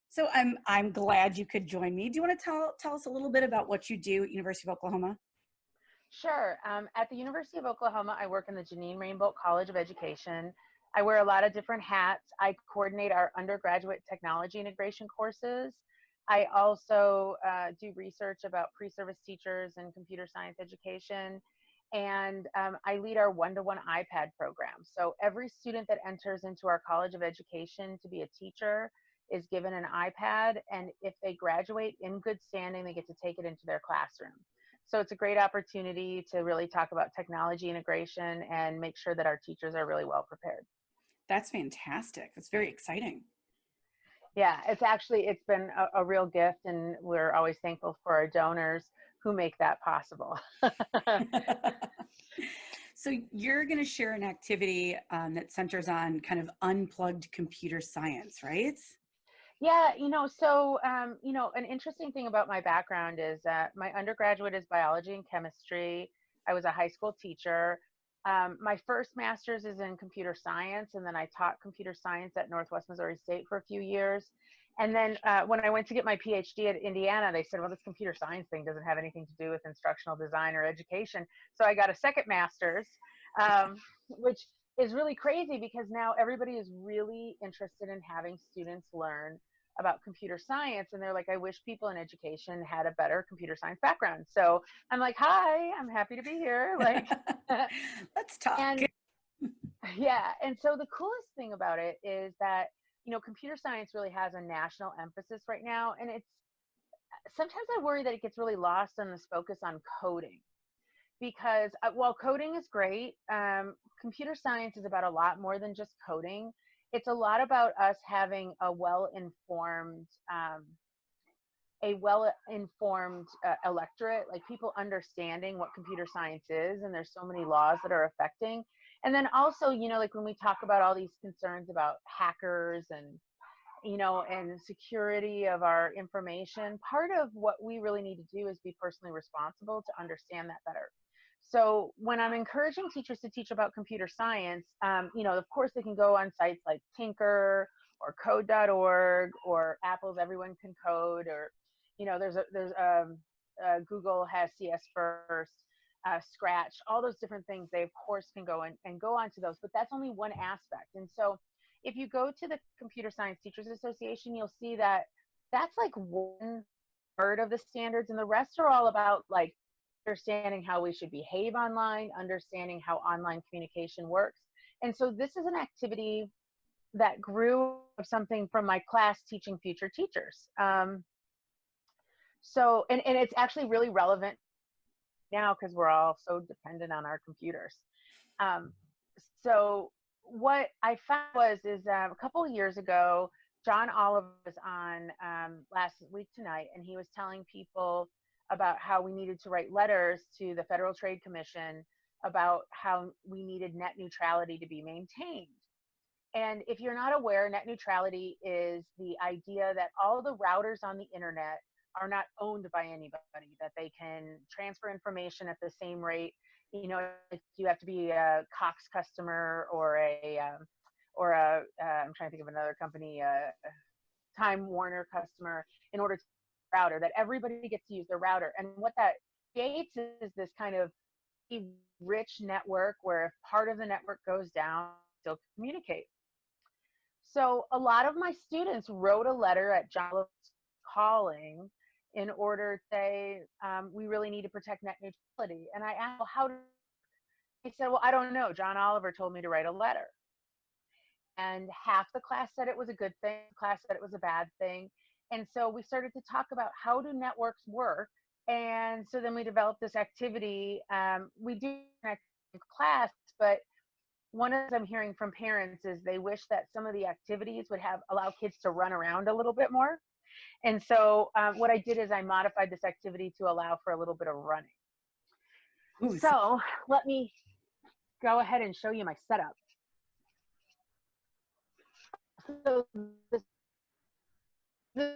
So I'm glad you could join me. Do you want to tell us a little bit about what you do at University of Oklahoma? Sure. At the University of Oklahoma, I work in the Janine Rainbolt College of Education. I wear a lot of different hats. I coordinate our undergraduate technology integration courses. I also do research about pre-service teachers and computer science education. And I lead our one-to-one iPad program. So every student that enters into our College of Education to be a teacher is given an iPad. And if they graduate in good standing, they get to take it into their classroom. So it's a great opportunity to really talk about technology integration and make sure that our teachers are really well prepared. That's fantastic. That's very exciting. Yeah, it's been a real gift, and we're always thankful for our donors who make that possible. So you're going to share an activity that centers on kind of unplugged computer science, right? Yeah, an interesting thing about my background is that my undergraduate is biology and chemistry. I was a high school teacher. My first master's is in computer science, and then I taught computer science at Northwest Missouri State for a few years. And then when I went to get my PhD at Indiana, they said, well, this computer science thing doesn't have anything to do with instructional design or education. So I got a second master's, which is really crazy because now everybody is really interested in having students learn about computer science. And they're like, I wish people in education had a better computer science background. So I'm like, hi, I'm happy to be here. Like, let's talk. And yeah. And so the coolest thing about it is that, computer science really has a national emphasis right now. And sometimes I worry that it gets really lost on this focus on coding because while coding is great, computer science is about a lot more than just coding. It's a lot about us having a well-informed electorate, like people understanding what computer science is, and there's so many laws that are affecting. And then also, like when we talk about all these concerns about hackers and security of our information, part of what we really need to do is be personally responsible to understand that better. So when I'm encouraging teachers to teach about computer science, of course they can go on sites like Tinker or code.org or Apple's Everyone Can Code, or Google has CS First, Scratch, all those different things. They of course can go and go onto those, but that's only one aspect. And so if you go to the Computer Science Teachers Association, you'll see that that's like 1/3 of the standards, and the rest are all about like understanding how we should behave online, understanding how online communication works. And so this is an activity that grew of something from my class teaching future teachers. So it's actually really relevant now because we're all so dependent on our computers. So what I found is a couple of years ago, John Oliver was on last week tonight, and he was telling people about how we needed to write letters to the Federal Trade Commission about how we needed net neutrality to be maintained. And if you're not aware, net neutrality is the idea that all the routers on the internet are not owned by anybody, that they can transfer information at the same rate. If you have to be a Cox customer or I'm trying to think of another company, Time Warner customer, in order to router, that everybody gets to use their router. And what that creates is this kind of rich network where if part of the network goes down, still communicate. So a lot of my students wrote a letter at John calling in order to say, we really need to protect net neutrality. And I asked, well, how do they said, well, I don't know. John Oliver told me to write a letter. And half the class said it was a good thing, the class said it was a bad thing. And so we started to talk about how do networks work. And so then we developed this activity. We do an class, but one of the things I'm hearing from parents is they wish that some of the activities would allow kids to run around a little bit more. And so what I did is I modified this activity to allow for a little bit of running. Ooh, so let me go ahead and show you my setup. So this is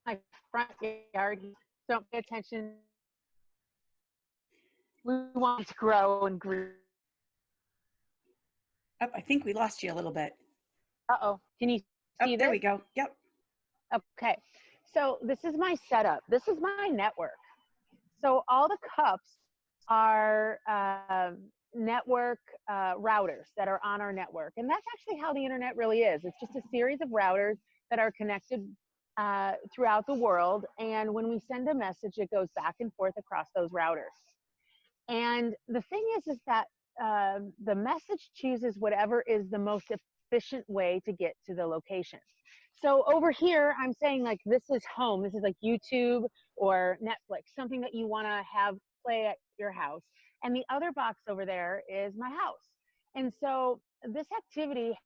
my front yard. Don't pay attention. We want to grow and grow. Oh, I think we lost you a little bit. Uh-oh. Can you see this? There we go. Yep. Okay. So this is my setup. This is my network. So all the cups are network routers that are on our network. And that's actually how the internet really is. It's just a series of routers that are connected throughout the world. And when we send a message, it goes back and forth across those routers. And the thing is that the message chooses whatever is the most efficient way to get to the location. So over here, I'm saying like this is home. This is like YouTube or Netflix, something that you want to have play at your house. And the other box over there is my house. And so this activity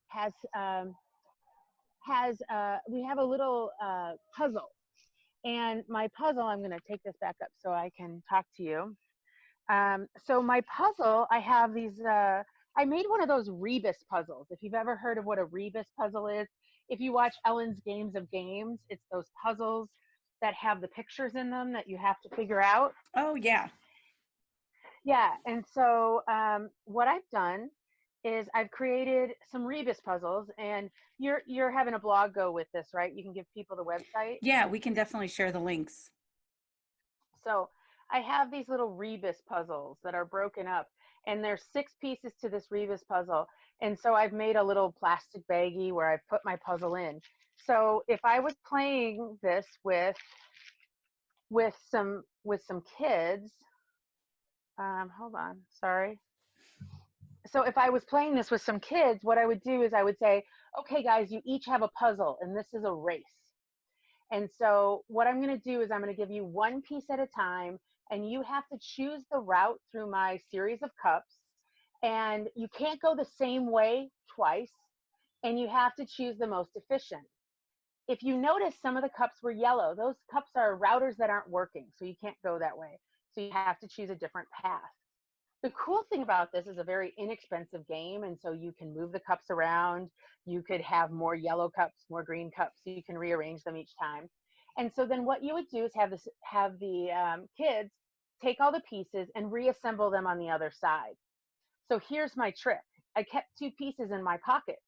we have a little puzzle. And my puzzle, I'm going to take this back up so I can talk to you. So my puzzle, I have these, I made one of those rebus puzzles. If you've ever heard of what a rebus puzzle is, if you watch Ellen's Games of Games, it's those puzzles that have the pictures in them that you have to figure out. Oh, yeah. Yeah, and so what I've done is I've created some rebus puzzles, and you're having a blog go with this, right? You can give people the website. Yeah, we can definitely share the links. So I have these little rebus puzzles that are broken up, and there's 6 pieces to this rebus puzzle. And so I've made a little plastic baggie where I've put my puzzle in. So if I was playing this with some kids, hold on, sorry. So if I was playing this with some kids, what I would do is I would say, okay, guys, you each have a puzzle, and this is a race. And so what I'm going to do is I'm going to give you one piece at a time, and you have to choose the route through my series of cups. And you can't go the same way twice, and you have to choose the most efficient. If you notice, some of the cups were yellow. Those cups are routers that aren't working, so you can't go that way. So you have to choose a different path. The cool thing about this is a very inexpensive game, and so you can move the cups around. You could have more yellow cups, more green cups, so you can rearrange them each time. And so then what you would do is have the kids take all the pieces and reassemble them on the other side. So here's my trick. I kept 2 pieces in my pocket.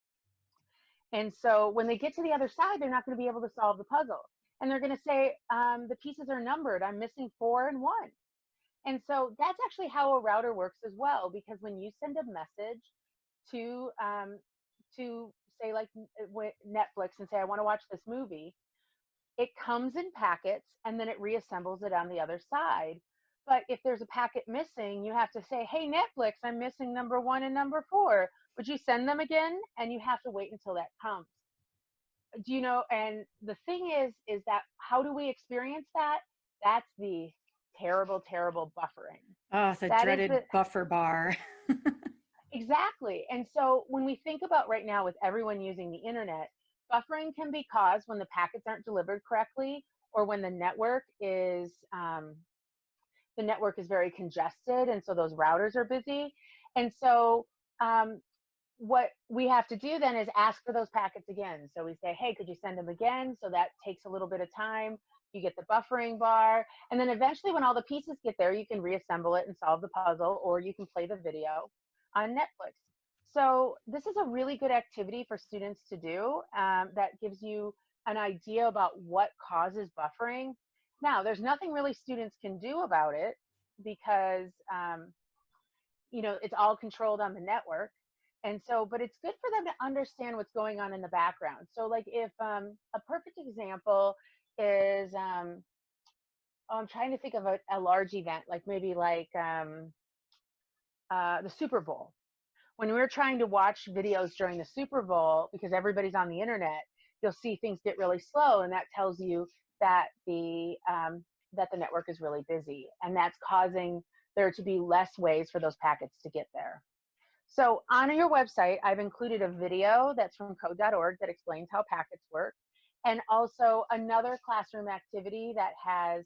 And so when they get to the other side, they're not going to be able to solve the puzzle. And they're going to say, the pieces are numbered. I'm missing 4 and 1. And so that's actually how a router works as well, because when you send a message to say like Netflix and say, I want to watch this movie, it comes in packets and then it reassembles it on the other side. But if there's a packet missing, you have to say, hey, Netflix, I'm missing number 1 and number 4. Would you send them again? And you have to wait until that comes. Do you know? And the thing is that how do we experience that? That's the terrible, terrible buffering. Oh, the That is dreaded buffer bar. exactly. And so when we think about right now with everyone using the internet, buffering can be caused when the packets aren't delivered correctly, or when the network is very congested, and so those routers are busy. And so what we have to do then is ask for those packets again. So we say, hey, could you send them again? So that takes a little bit of time. You get the buffering bar. And then eventually when all the pieces get there, you can reassemble it and solve the puzzle, or you can play the video on Netflix. So this is a really good activity for students to do that gives you an idea about what causes buffering. Now, there's nothing really students can do about it because, it's all controlled on the network. And so, but it's good for them to understand what's going on in the background. So like if a perfect example is, I'm trying to think of a large event, like maybe like the Super Bowl. When we're trying to watch videos during the Super Bowl, because everybody's on the internet, you'll see things get really slow, and that tells you that the network is really busy, and that's causing there to be less ways for those packets to get there. So on your website, I've included a video that's from code.org that explains how packets work, and also another classroom activity that has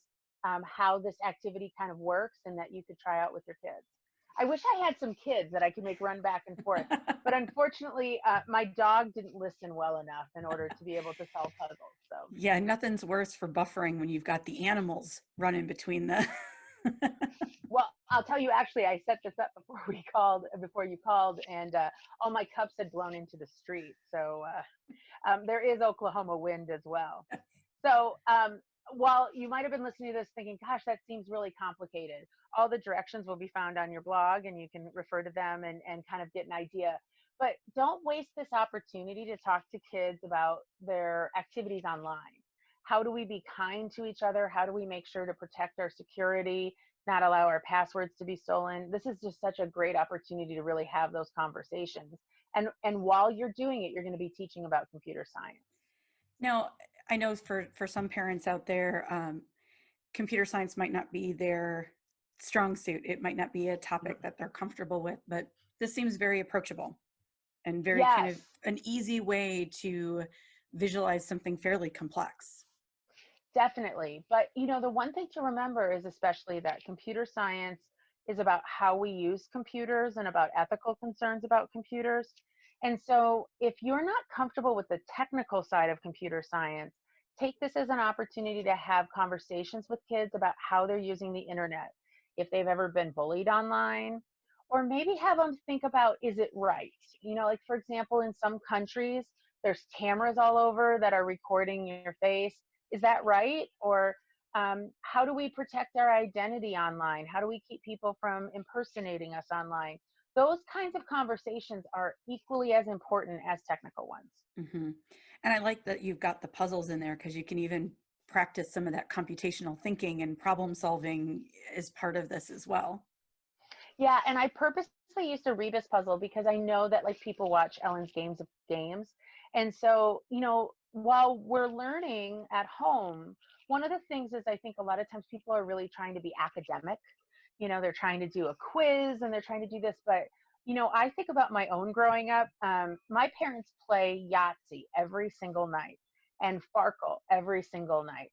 how this activity kind of works and that you could try out with your kids. I wish I had some kids that I could make run back and forth, but unfortunately, my dog didn't listen well enough in order to be able to solve puzzles. So Yeah, nothing's worse for buffering when you've got the animals running between the. well, I'll tell you, actually, I set this up before you called, and all my cups had blown into the street. So there is Oklahoma wind as well. So, while you might have been listening to this thinking, gosh, that seems really complicated, all the directions will be found on your blog and you can refer to them and kind of get an idea. But don't waste this opportunity to talk to kids about their activities online. How do we be kind to each other? How do we make sure to protect our security, not allow our passwords to be stolen? This is just such a great opportunity to really have those conversations. And while you're doing it, you're going to be teaching about computer science. Now, I know for some parents out there, computer science might not be their strong suit. It might not be a topic that they're comfortable with, but this seems very approachable and very kind of Yes. an easy way to visualize something fairly complex. Definitely. But the one thing to remember is especially that computer science is about how we use computers and about ethical concerns about computers. And so if you're not comfortable with the technical side of computer science, take this as an opportunity to have conversations with kids about how they're using the internet, if they've ever been bullied online, or maybe have them think about, is it right? Like for example, in some countries, there's cameras all over that are recording your face. Is that right? Or how do we protect our identity online? How do we keep people from impersonating us online? Those kinds of conversations are equally as important as technical ones. Hmm. And I like that you've got the puzzles in there because you can even practice some of that computational thinking and problem solving as part of this as well. Yeah, and I purposely used a Rebus puzzle because I know that like people watch Ellen's Games of Games. And so, while we're learning at home, one of the things is I think a lot of times people are really trying to be academic. They're trying to do a quiz and they're trying to do this, but I think about my own growing up. My parents play Yahtzee every single night and Farkle every single night.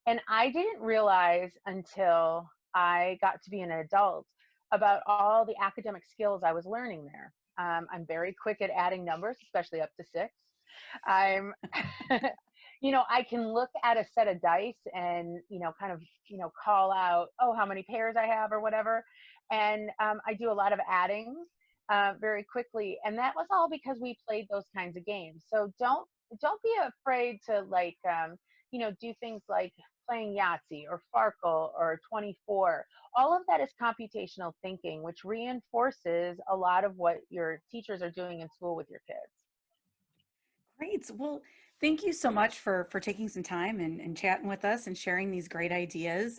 And I didn't realize until I got to be an adult about all the academic skills I was learning there. I'm very quick at adding numbers, especially up to six. I'm, I can look at a set of dice and, kind of, call out, oh, how many pairs I have or whatever. And I do a lot of adding very quickly. And that was all because we played those kinds of games. So don't be afraid to like, do things like playing Yahtzee or Farkle or 24. All of that is computational thinking, which reinforces a lot of what your teachers are doing in school with your kids. Great. Well, thank you so much for taking some time and chatting with us and sharing these great ideas.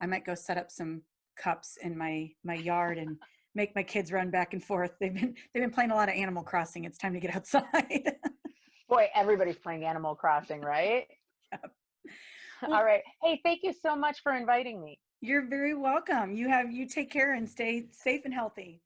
I might go set up some cups in my yard and make my kids run back and forth. They've been playing a lot of Animal Crossing. It's time to get outside. Boy, everybody's playing Animal Crossing, right? Well, All right. Hey, thank you so much for inviting me. you're very welcome. You take care and stay safe and healthy.